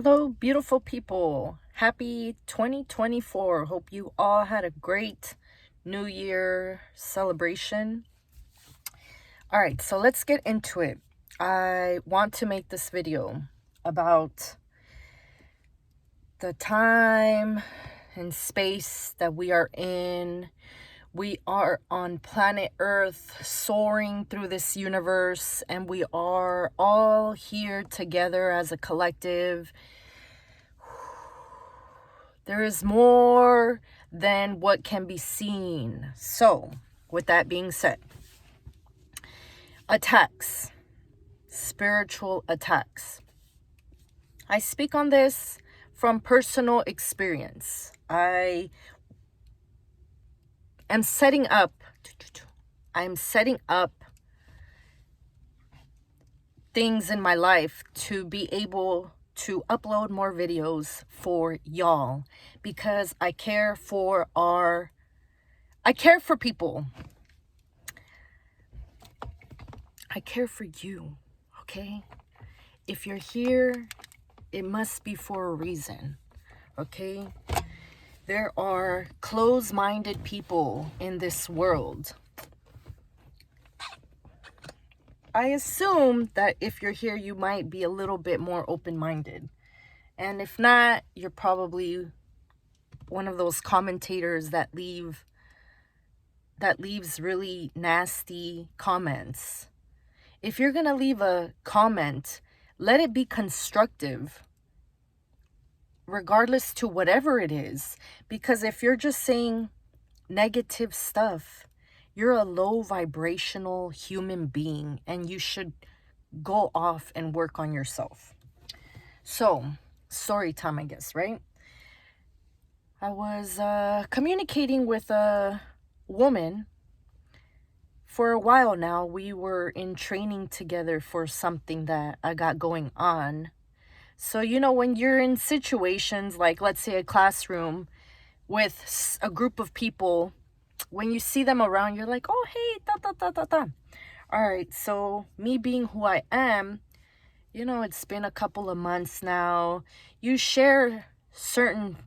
Hello, beautiful people. Happy 2024. Hope you all had a great New Year celebration. All right, so let's get into it. I want to make this video about the time and space that we are in. We are on planet Earth, soaring through this universe, and we are all here together as a collective. There is more than what can be seen. So, with that being said, attacks, spiritual attacks. I speak on this from personal experience. I am setting up things in my life to be able to upload more videos for y'all, because I care for people. I care for you, okay? If you're here, it must be for a reason, okay? There are closed-minded people in this world. I assume that if you're here, you might be a little bit more open-minded. And if not, you're probably one of those commentators that leaves really nasty comments. If you're going to leave a comment, let it be constructive, regardless to whatever it is. Because if you're just saying negative stuff, you're a low vibrational human being, and you should go off and work on yourself. So, story time, I guess, right? I was communicating with a woman for a while now. We were in training together for something that I got going on. So, when you're in situations like, let's say, a classroom with a group of people, when you see them around, you're like, oh, hey, ta, ta, ta, ta, ta. All right, so me being who I am, it's been a couple of months now. You share certain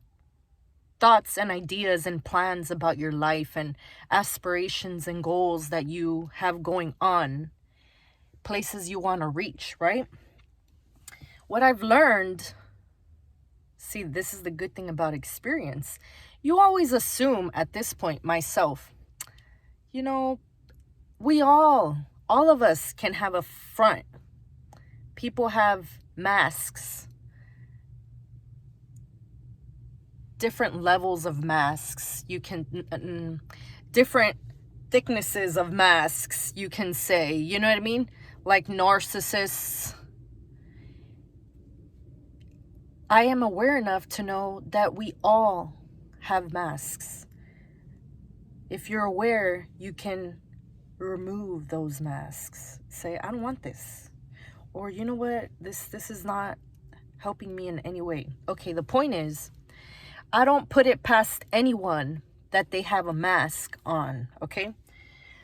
thoughts and ideas and plans about your life and aspirations and goals that you have going on, places you want to reach, right? What I've learned, see, this is the good thing about experience. You always assume at this point, myself, we all of us can have a front. People have masks, different levels of masks. You can, different thicknesses of masks, you can say, you know what I mean? Like narcissists. I am aware enough to know that we all have masks. If you're aware, you can remove those masks. Say, I don't want this. Or, you know what? This is not helping me in any way. Okay, the point is, I don't put it past anyone that they have a mask on, okay?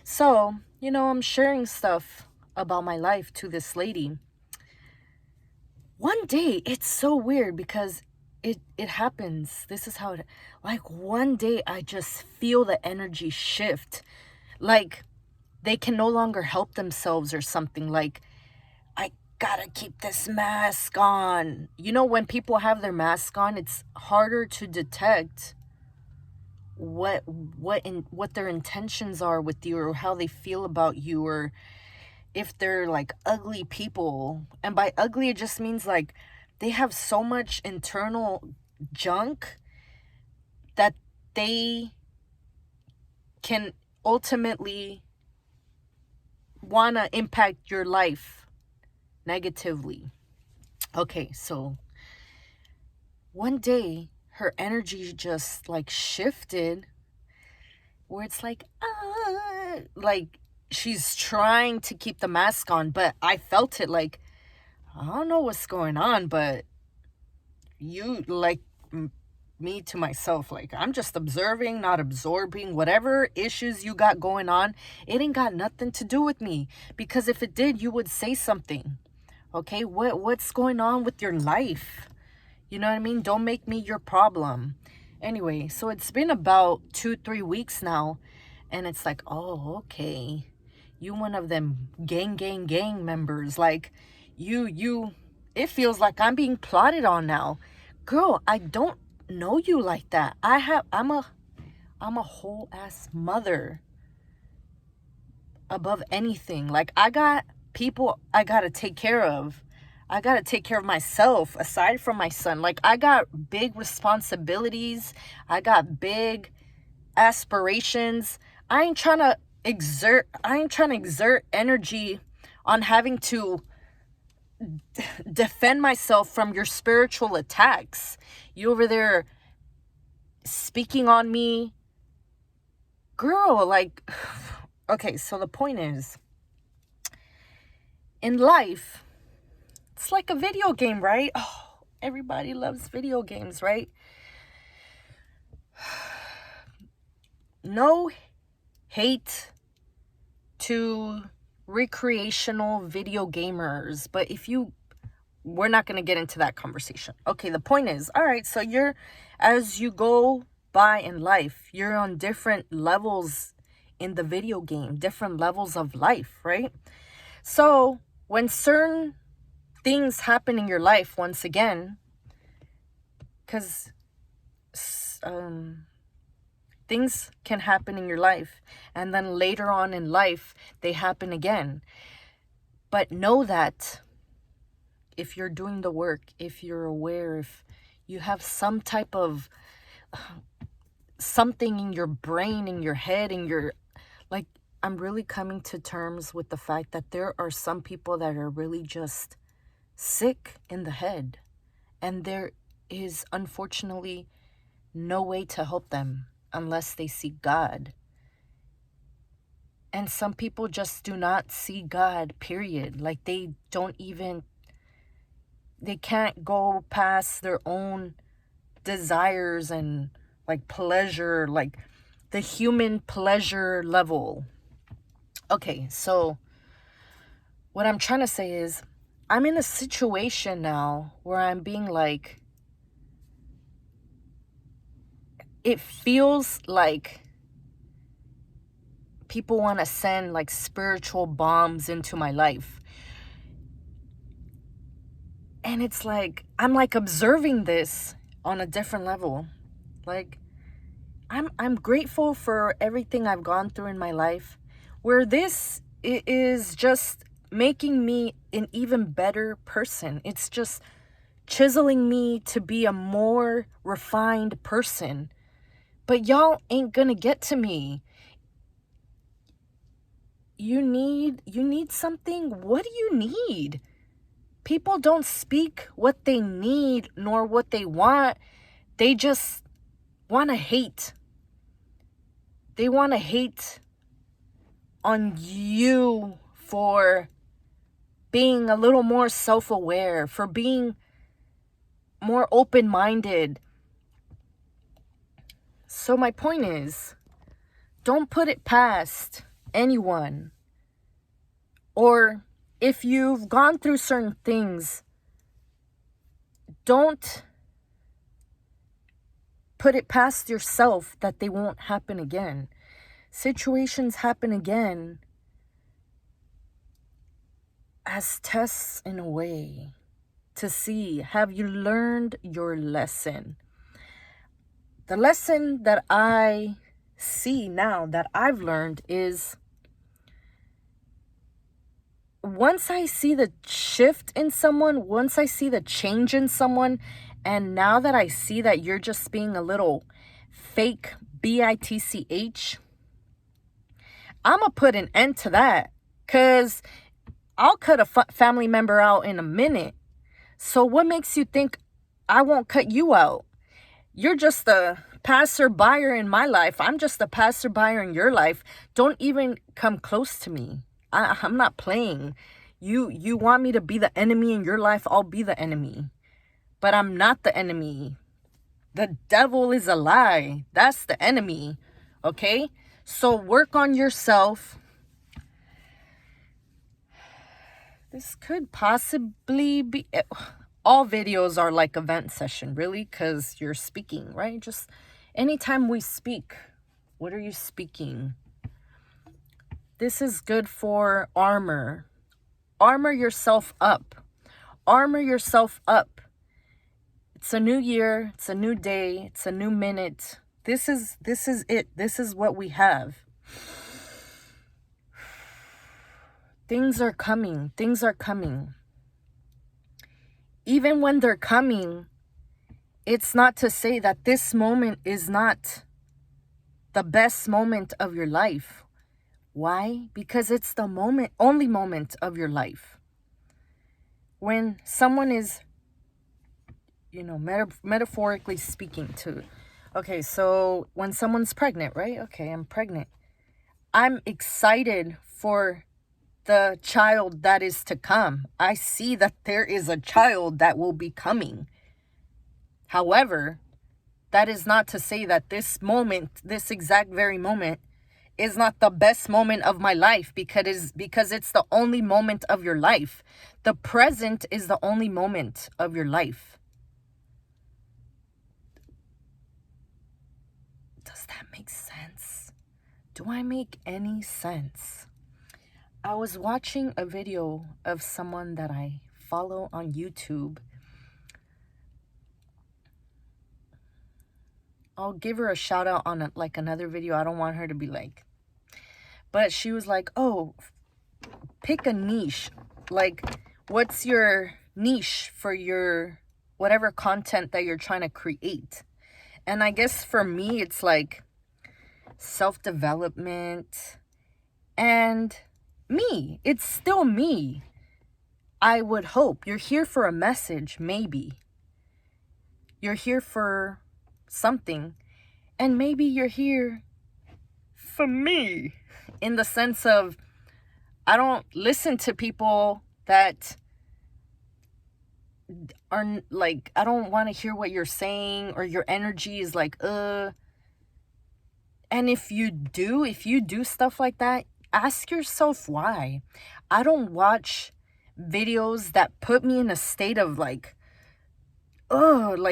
So, I'm sharing stuff about my life to this lady. One day, it's so weird because it happens. This is how like one day I just feel the energy shift. Like they can no longer help themselves or something. Like, I gotta keep this mask on. When people have their mask on, it's harder to detect what their intentions are with you, or how they feel about you, or if they're like ugly people. And by ugly, it just means like they have so much internal junk that they can ultimately want to impact your life negatively. Okay, so one day her energy just like shifted, where it's like she's trying to keep the mask on, but I felt it. Like, I don't know what's going on, but you, like, me to myself, like, I'm just observing, not absorbing. Whatever issues you got going on, it ain't got nothing to do with me, because if it did, you would say something. Okay, what's going on with your life? You know what I mean? Don't make me your problem. Anyway, so it's been about 2-3 weeks now, and it's like, oh, okay, you one of them gang members. Like, you it feels like I'm being plotted on now. Girl, I don't know you like that. I'm a whole ass mother above anything. Like, I got people I gotta take care of. I gotta take care of myself aside from my son. Like, I got big responsibilities. I got big aspirations. I ain't trying to exert energy on having to defend myself from your spiritual attacks. You over there speaking on me. Girl, like, okay, so the point is, in life, it's like a video game, right? Oh, everybody loves video games, right? No hate to recreational video gamers, but we're not going to get into that conversation. Okay, the point is, all right, so as you go by in life, you're on different levels in the video game, different levels of life, right? So when certain things happen in your life, once again, because things can happen in your life, and then later on in life, they happen again. But know that if you're doing the work, if you're aware, if you have some type of something in your brain, in your head, like, I'm really coming to terms with the fact that there are some people that are really just sick in the head, and there is unfortunately no way to help them unless they seek God. And some people just do not see God, period. Like, they can't go past their own desires and, like, pleasure, like the human pleasure level. Okay, so what I'm trying to say is, I'm in a situation now where I'm being like, it feels like people want to send like spiritual bombs into my life. And it's like, I'm like observing this on a different level. Like, I'm grateful for everything I've gone through in my life, where this is just making me an even better person. It's just chiseling me to be a more refined person. But y'all ain't gonna get to me. You need something? What do you need? People don't speak what they need nor what they want. They just want to hate. They want to hate on you for being a little more self-aware, for being more open-minded. So my point is, don't put it past anyone. Or if you've gone through certain things, don't put it past yourself that they won't happen again. Situations happen again as tests in a way to see, have you learned your lesson? The lesson that I see now that I've learned is, once I see the shift in someone, once I see the change in someone, and now that I see that you're just being a little fake bitch, I'm going to put an end to that, because I'll cut a family member out in a minute. So what makes you think I won't cut you out? You're just a passerby in my life. I'm just a passerby in your life. Don't even come close to me. I'm not playing. You want me to be the enemy in your life? I'll be the enemy. But I'm not the enemy. The devil is a lie. That's the enemy. Okay? So work on yourself. This could possibly be... all videos are like a vent session, really, because you're speaking, right? Just anytime we speak, what are you speaking? This is good for armor. Armor yourself up. Armor yourself up. It's a new year. It's a new day. It's a new minute. This is it. This is what we have. Things are coming. Things are coming. Even when they're coming, it's not to say that this moment is not the best moment of your life. Why? Because it's the moment, only moment of your life. When someone is, metaphorically speaking to, okay, so when someone's pregnant, right? Okay, I'm pregnant. I'm excited for the child that is to come. I see that there is a child that will be coming. However, that is not to say that this moment, this exact very moment, is not the best moment of my life because it's the only moment of your life. The present is the only moment of your life. Does that make sense? Do I make any sense? I was watching a video of someone that I follow on YouTube. I'll give her a shout out on another video. I don't want her to be like, but she was like, oh, pick a niche. Like, what's your niche for your whatever content that you're trying to create? And I guess for me, it's like self-development and me. It's still me. I would hope. You're here for a message, maybe. You're here for something. And maybe you're here for me. In the sense of, I don't listen to people that are like, I don't want to hear what you're saying, or your energy is like, And if you do stuff like that, ask yourself why. I don't watch videos that put me in a state of like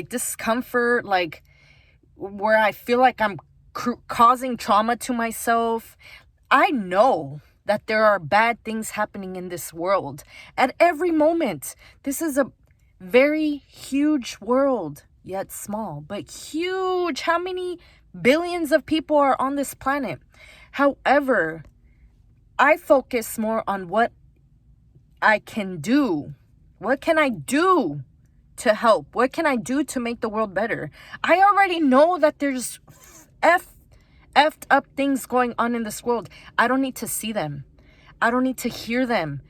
discomfort, like where I feel like I'm causing trauma to myself. I know that there are bad things happening in this world at every moment. This is a very huge world, yet small, but huge. How many billions of people are on this planet? However, I focus more on what I can do. What can I do to help? What can I do to make the world better? I already know that there's effed up things going on in this world. I don't need to see them. I don't need to hear them.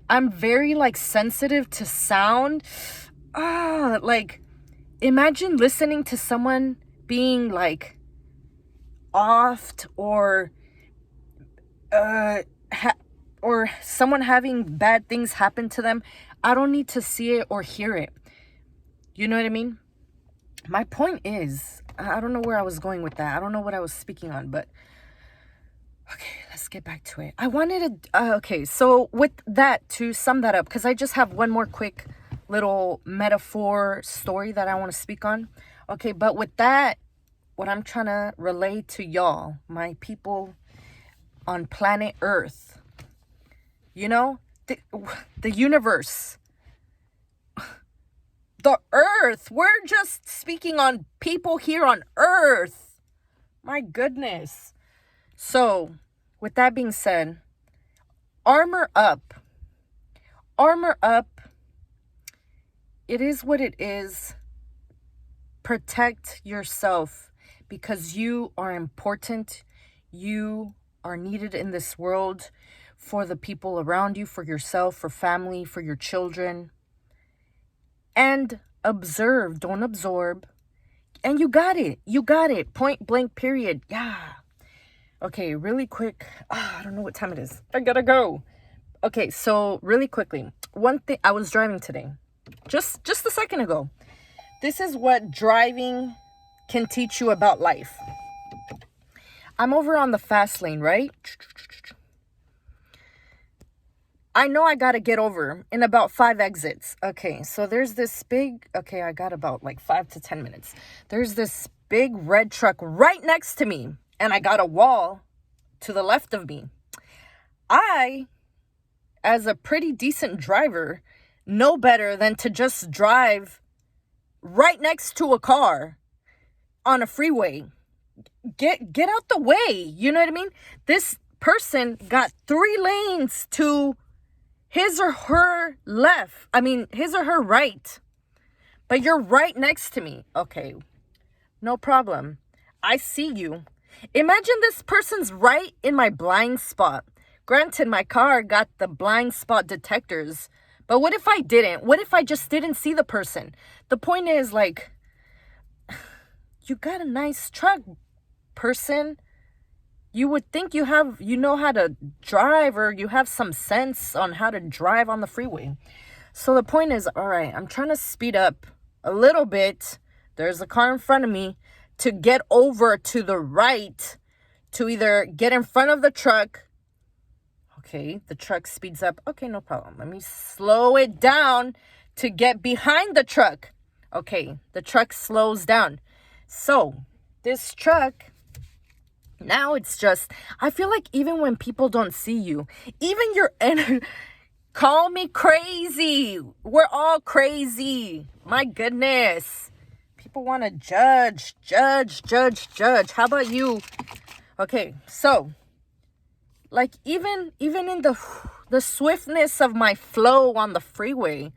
I'm very sensitive to sound. Imagine listening to someone being offed or or someone having bad things happen to them. I don't need to see it or hear it. You know what I mean? My point is, I don't know where I was going with that. I don't know what I was speaking on, but okay, let's get back to it. I wanted to, okay, so with that, to sum that up, because I just have one more quick little metaphor story that I want to speak on. Okay, but with that, what I'm trying to relay to y'all, my people on planet Earth, the universe, the earth. We're just speaking on people here on earth. My goodness. So, with that being said, armor up. Armor up. It is what it is. Protect yourself because you are important. You are needed in this world for the people around you, for yourself, for family, for your children. And observe, don't absorb. And you got it. You got it. Point blank, period. Yeah. Okay, really quick. I don't know what time it is. I gotta go. Okay, so really quickly. One thing, I was driving today. Just a second ago. This is what driving can teach you about life. I'm over on the fast lane, right? I know I gotta get over in about 5 exits. Okay, so there's this big, okay, I got about like 5 to 10 minutes. There's this big red truck right next to me, and I got a wall to the left of me. I, as a pretty decent driver, know better than to just drive right next to a car on a freeway. Get out the way. You know what I mean? This person got 3 lanes to his or her left. I mean, his or her right. But you're right next to me. Okay, no problem. I see you. Imagine this person's right in my blind spot. Granted, my car got the blind spot detectors. But what if I didn't? What if I just didn't see the person? The point is, like, you got a nice truck, person. You would think you know how to drive, or you have some sense on how to drive on the freeway. So the point is, all right, I'm trying to speed up a little bit. There's a car in front of me to get over to the right to either get in front of the truck. Okay, the truck speeds up. Okay, no problem. Let me slow it down to get behind the truck. Okay, the truck slows down. So this truck, now it's just, I feel like even when people don't see you, even call me crazy. We're all crazy. My goodness. People want to judge. How about you? Okay, so, like, even in the swiftness of my flow on the freeway,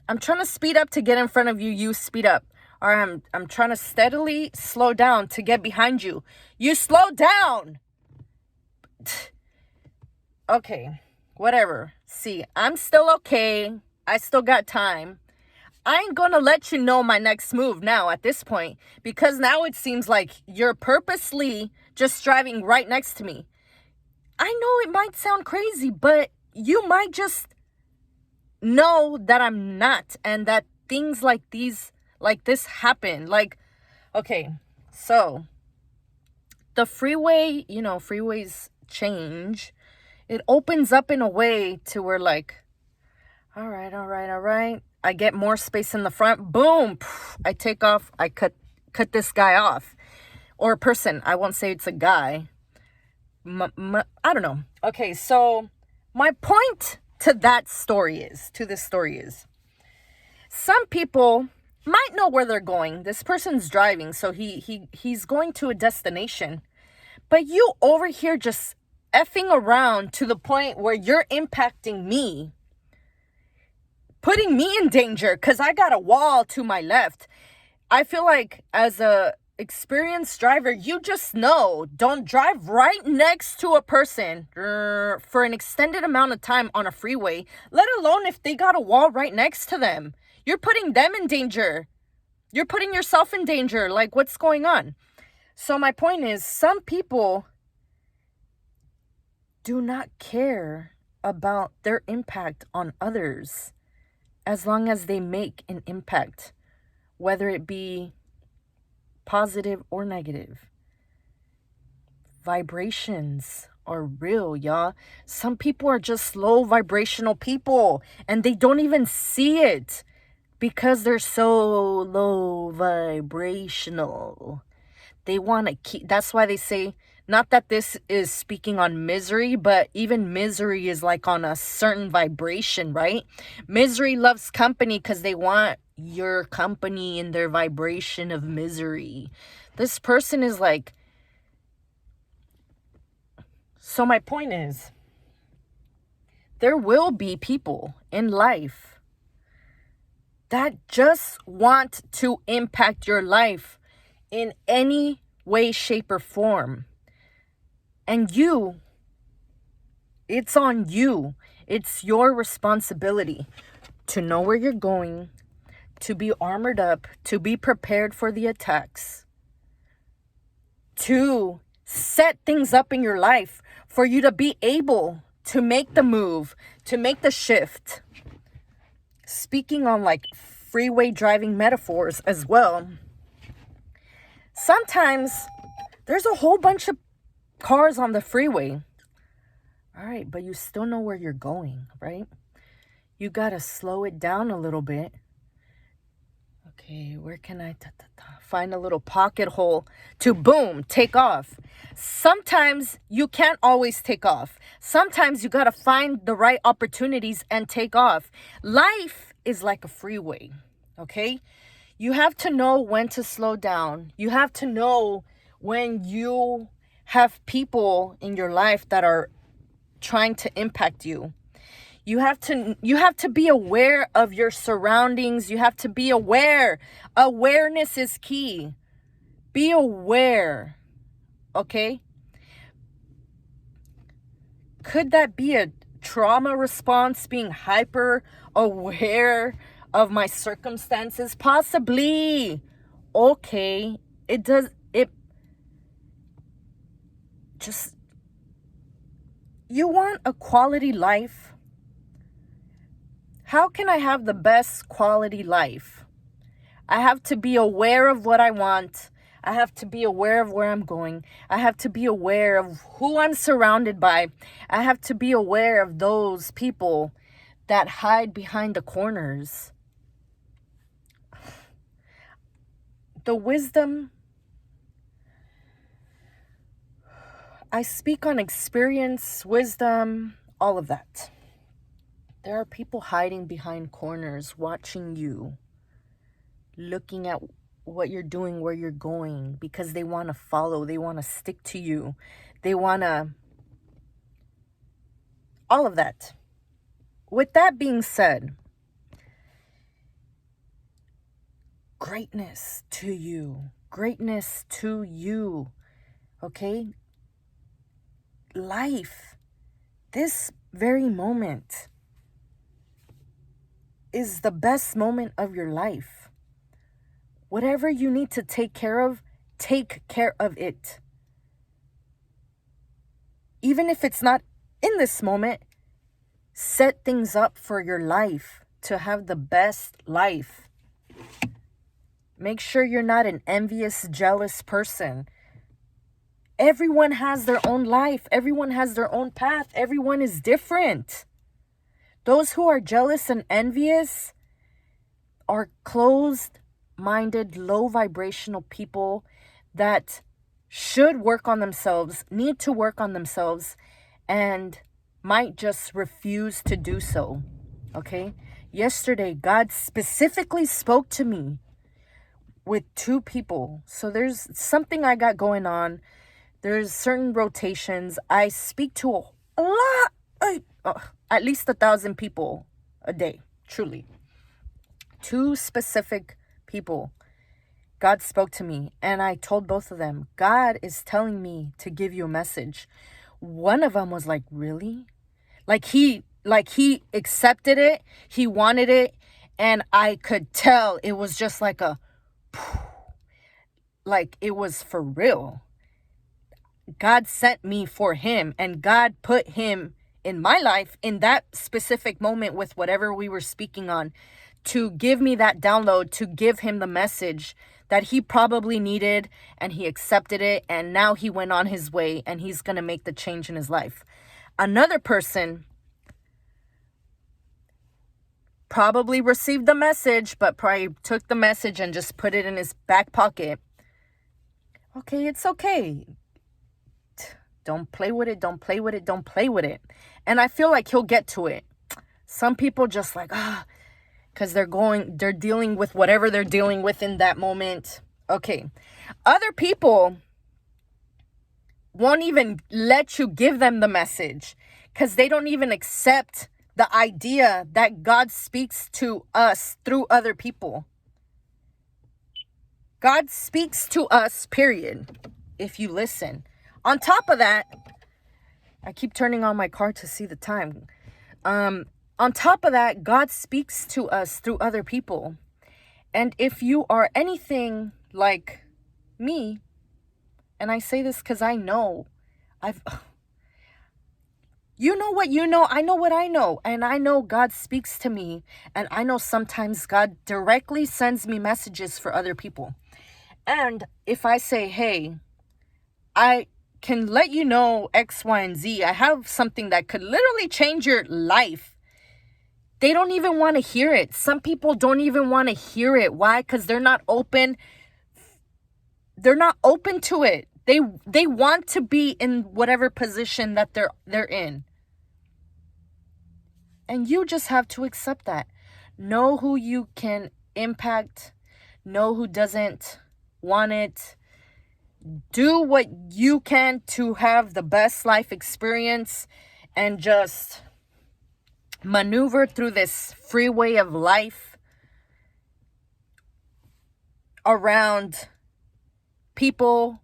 I'm trying to speed up to get in front of you. You speed up. Or I'm trying to steadily slow down to get behind you. You slow down. Okay, whatever. See, I'm still okay. I still got time. I ain't gonna let you know my next move now at this point, because now it seems like you're purposely just driving right next to me. I know it might sound crazy, but you might just know that I'm not, and that things like this happen. Like, okay, so the freeway, freeways change. It opens up in a way to where, like, all right. I get more space in the front. Boom. I take off. I cut this guy off. Or a person. I won't say it's a guy. I don't know. Okay, so my point to this story is, some people might know where they're going. This person's driving, so he's going to a destination. But you over here just effing around to the point where you're impacting me, putting me in danger because I got a wall to my left. I feel like as a experienced driver, you just know, don't drive right next to a person for an extended amount of time on a freeway, let alone if they got a wall right next to them. You're putting them in danger. You're putting yourself in danger. Like, what's going on? So my point is, some people do not care about their impact on others as long as they make an impact, whether it be positive or negative. Vibrations are real, y'all. Some people are just low vibrational people, and they don't even see it because they're so low vibrational. They want to keep, that's why they say, not that this is speaking on misery, but even misery is like on a certain vibration, right? Misery loves company because they want your company in their vibration of misery. This person is like, so my point is, there will be people in life that just want to impact your life in any way, shape, or form. And it's on you. It's your responsibility to know where you're going, to be armored up, to be prepared for the attacks, to set things up in your life for you to be able to make the move, to make the shift. Speaking on like freeway driving metaphors as well, sometimes there's a whole bunch of cars on the freeway. All right, but you still know where you're going, right? You got to slow it down a little bit. Okay, where can I find a little pocket hole to boom, take off? Sometimes you can't always take off. Sometimes you got to find the right opportunities and take off. Life is like a freeway, okay? You have to know when to slow down. You have to know when you have people in your life that are trying to impact you. You have to be aware of your surroundings. You have to be aware. Awareness is key. Be aware. Okay? Could that be a trauma response, being hyper aware of my circumstances? Possibly. Okay. It just, you want a quality life? How can I have the best quality life? I have to be aware of what I want. I have to be aware of where I'm going. I have to be aware of who I'm surrounded by. I have to be aware of those people that hide behind the corners. The wisdom, I speak on experience, wisdom, all of that. There are people hiding behind corners, watching you, looking at what you're doing, where you're going, because they want to follow, they want to stick to you, they want to, all of that. With that being said, greatness to you, okay? Life, this very moment is the best moment of your life. Whatever you need to take care of it. Even if it's not in this moment, set things up for your life to have the best life. Make sure you're not an envious, jealous person. Everyone has their own life. Everyone has their own path. Everyone is different. Those who are jealous and envious are closed-minded, low vibrational people that should work on themselves, need to work on themselves, and might just refuse to do so. Okay? Yesterday, God specifically spoke to me with 2 people. So there's something I got going on. There's certain rotations. I speak to a lot, at least 1,000 people a day, truly. 2 specific people. God spoke to me, and I told both of them, God is telling me to give you a message. One of them was like, really? Like he accepted it. He wanted it. And I could tell it was just like like it was for real. God sent me for him, and God put him in my life in that specific moment with whatever we were speaking on to give me that download, to give him the message that he probably needed, and he accepted it, and now he went on his way, and he's going to make the change in his life. Another person probably received the message, but probably took the message and just put it in his back pocket. Okay, it's okay. Don't play with it. Don't play with it. Don't play with it. And I feel like he'll get to it. Some people just like, because they're dealing with whatever they're dealing with in that moment. Okay. Other people won't even let you give them the message because they don't even accept the idea that God speaks to us through other people. God speaks to us, period, if you listen. On top of that, I keep turning on my car to see the time. On top of that, God speaks to us through other people. And if you are anything like me, and I say this because I know, you know what you know, I know what I know. And I know God speaks to me. And I know sometimes God directly sends me messages for other people. And if I say, hey, I can let you know X, Y, and Z. I have something that could literally change your life. They don't even want to hear it. Some people don't even want to hear it. Why? Because they're not open. They're not open to it. They want to be in whatever position that they're in. And you just have to accept that. Know who you can impact. Know who doesn't want it. Do what you can to have the best life experience, and just maneuver through this freeway of life around people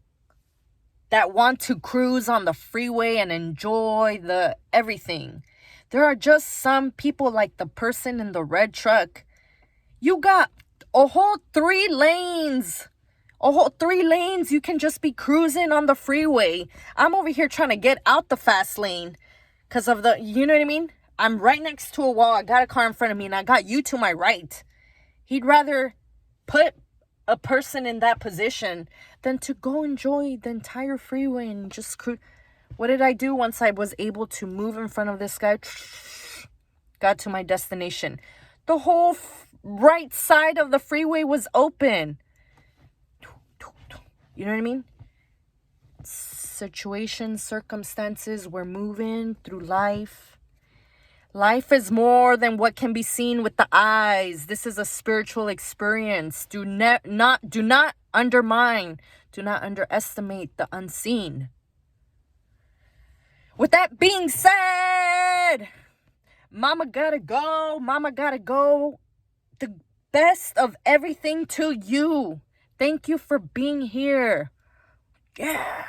that want to cruise on the freeway and enjoy the everything. There are just some people, like the person in the red truck. You got a whole 3 lanes. A whole 3 lanes. You can just be cruising on the freeway. I'm over here trying to get out the fast lane because of the, you know what I mean? I'm right next to a wall. I got a car in front of me and I got you to my right. He'd rather put a person in that position than to go enjoy the entire freeway and just cruise. What did I do once I was able to move in front of this guy? Got to my destination. The whole right side of the freeway was open. You know what I mean? Situations, circumstances, we're moving through life. Life is more than what can be seen with the eyes. This is a spiritual experience. Do not undermine, do not underestimate the unseen. With that being said, mama gotta go. Mama gotta go. The best of everything to you. Thank you for being here. Yeah.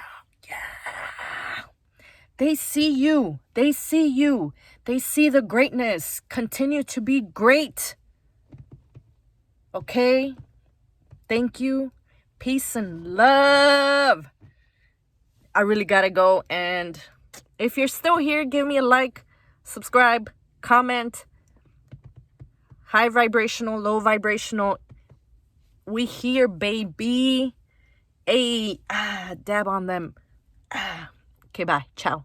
They see you. They see you. They see the greatness. Continue to be great. Okay? Thank you. Peace and love. I really gotta go. And if you're still here, give me a like, subscribe, comment. High vibrational, low vibrational. We here, baby. Hey, dab on them. Okay, bye. Ciao.